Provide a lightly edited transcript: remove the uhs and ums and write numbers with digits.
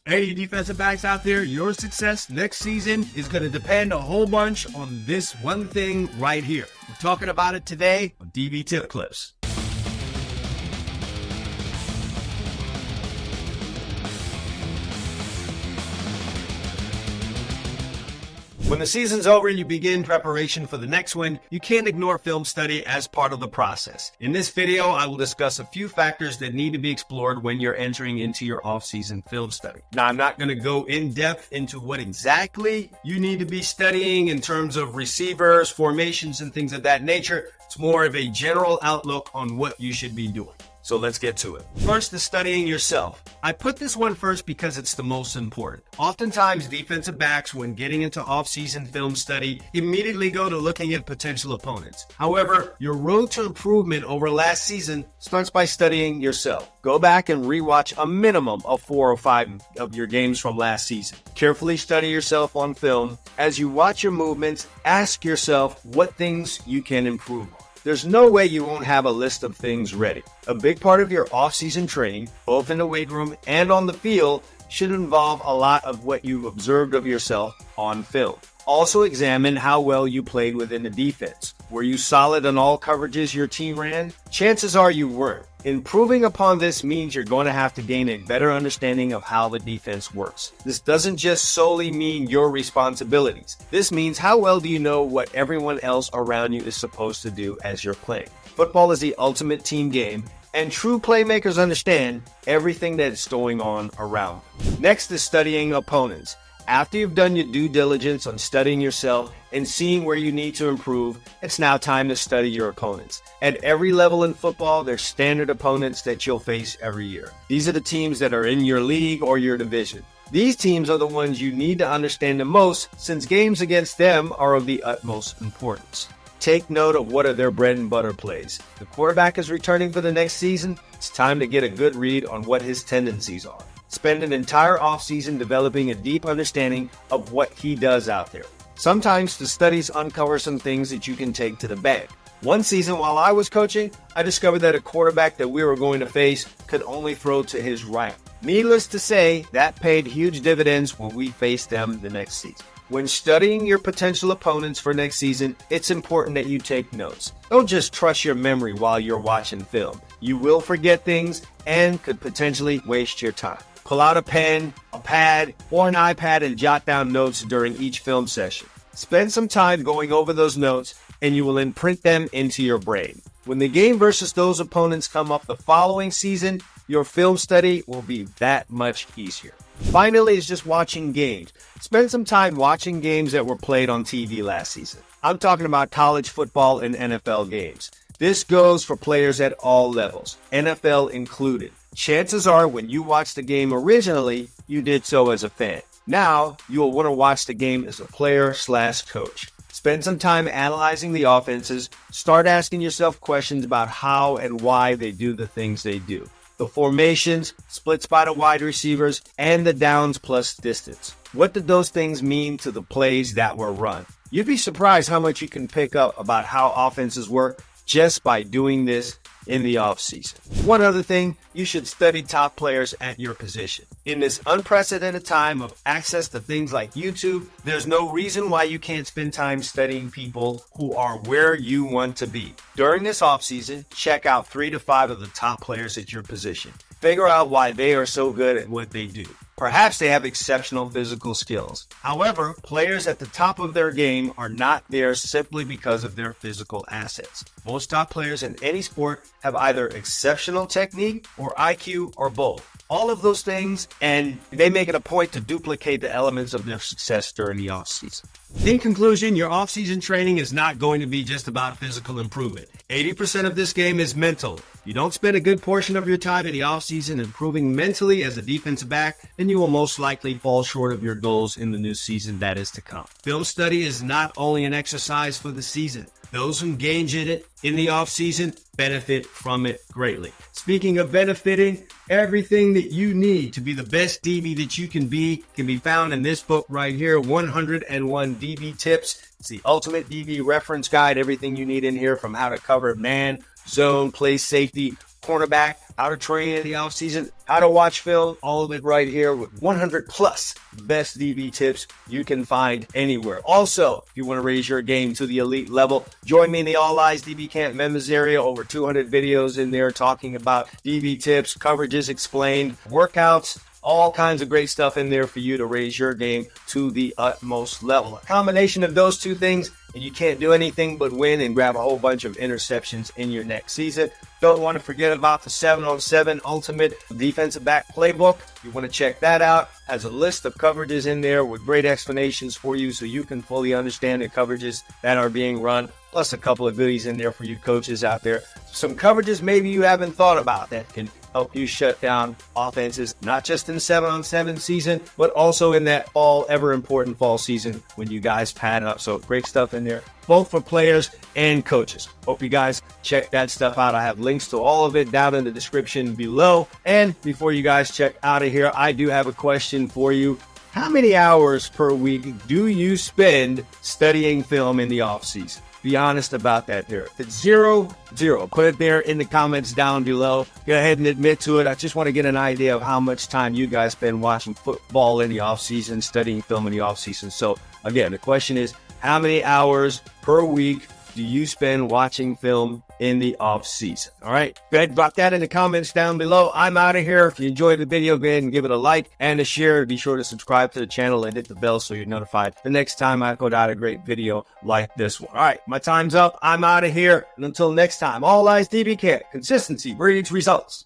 Hey, defensive backs out there, your success next season is going to depend a whole bunch on this one thing right here. We're talking about it today on DB Tip Clips. When the season's over and you begin preparation for the next one, you can't ignore film study as part of the process. In this video, I will discuss a few factors that need to be explored when you're entering into your off-season film study. Now, I'm not going to go in depth into what exactly you need to be studying in terms of receivers, formations, and things of that nature. It's more of a general outlook on what you should be doing. So let's get to it. First is studying yourself. I put this one first because it's the most important. Oftentimes, defensive backs, when getting into off-season film study, immediately go to looking at potential opponents. However, your road to improvement over last season starts by studying yourself. Go back and rewatch a minimum of 4 or 5 of your games from last season. Carefully study yourself on film. As you watch your movements, ask yourself what things you can improve on. There's no way you won't have a list of things ready. A big part of your off-season training, both in the weight room and on the field, should involve a lot of what you've observed of yourself on film. Also examine how well you played within the defense. Were you solid on all coverages your team ran? Chances are you weren't. Improving upon this means you're going to have to gain a better understanding of how the defense works. This doesn't just solely mean your responsibilities. This means how well do you know what everyone else around you is supposed to do as you're playing. Football is the ultimate team game, and true playmakers understand everything that is going on around them. Next is studying opponents. After you've done your due diligence on studying yourself and seeing where you need to improve, it's now time to study your opponents. At every level in football, there's standard opponents that you'll face every year. These are the teams that are in your league or your division. These teams are the ones you need to understand the most, since games against them are of the utmost importance. Take note of what are their bread and butter plays. The quarterback is returning for the next season. It's time to get a good read on what his tendencies are. Spend an entire offseason developing a deep understanding of what he does out there. Sometimes the studies uncover some things that you can take to the bank. One season while I was coaching, I discovered that a quarterback that we were going to face could only throw to his right. Needless to say, that paid huge dividends when we faced them the next season. When studying your potential opponents for next season, it's important that you take notes. Don't just trust your memory while you're watching film. You will forget things and could potentially waste your time. Pull out a pen, a pad, or an iPad and jot down notes during each film session. Spend some time going over those notes and you will imprint them into your brain. When the game versus those opponents come up the following season, your film study will be that much easier. Finally is just watching games. Spend some time watching games that were played on TV last season. I'm talking about college football and NFL games. This goes for players at all levels, NFL included. Chances are when you watched the game originally, you did so as a fan. Now, you'll want to watch the game as a player/coach. Spend some time analyzing the offenses. Start asking yourself questions about how and why they do the things they do. The formations, splits by the wide receivers, and the downs plus distance. What did those things mean to the plays that were run? You'd be surprised how much you can pick up about how offenses work just by doing this in the offseason. One other thing, you should study top players at your position. In this unprecedented time of access to things like YouTube, there's no reason why you can't spend time studying people who are where you want to be. During this offseason, check out 3 to 5 of the top players at your position. Figure out why they are so good at what they do. Perhaps they have exceptional physical skills. However, players at the top of their game are not there simply because of their physical assets. Most top players in any sport have either exceptional technique or IQ or both. All of those things, and they make it a point to duplicate the elements of their success during the offseason. In conclusion, your offseason training is not going to be just about physical improvement. 80% of this game is mental. You don't spend a good portion of your time in the offseason improving mentally as a defensive back, then you will most likely fall short of your goals in the new season that is to come. Film study is not only an exercise for the season. Those who engage in it in the offseason benefit from it greatly. Speaking of benefiting, everything that you need to be the best DB that you can be found in this book right here, 101 DB Tips. It's the ultimate DB reference guide. Everything you need in here, from how to cover man, zone, play safety, cornerback, how to train in the offseason, how to watch film, all of it right here with 100 plus best DB tips you can find anywhere. Also, if you want to raise your game to the elite level, join me in the All Eyes DB Camp members area. Over 200 videos in there talking about DB tips, coverages explained, workouts, all kinds of great stuff in there for you to raise your game to the utmost level. A combination of those two things, and you can't do anything but win and grab a whole bunch of interceptions in your next season. Don't want to forget about the 7-on-7 Ultimate Defensive Back Playbook. You want to check that out. Has a list of coverages in there with great explanations for you so you can fully understand the coverages that are being run, plus a couple of goodies in there for you coaches out there. Some coverages maybe you haven't thought about that can help you shut down offenses, not just in 7-on-7 season, but also in that ever important fall season when you guys pad up. So great stuff in there, both for players and coaches. Hope you guys check that stuff out. I have links to all of it down in the description below. And before you guys check out of here, I do have a question for you. How many hours per week do you spend studying film in the off season? Be honest about that there. If it's zero, put it there in the comments down below. Go ahead and admit to it. I just want to get an idea of how much time you guys spend watching football in the offseason, studying film in the offseason. So again, the question is, how many hours per week do you spend watching film in the off season? All right, go ahead and drop that in the comments down below. I'm out of here. If you enjoyed the video, go ahead and give it a like and a share. Be sure to subscribe to the channel and hit the bell so you're notified the next time I put out a great video like this one. All right, my time's up. I'm out of here. And until next time, All Eyes DB Camp. Consistency breeds results.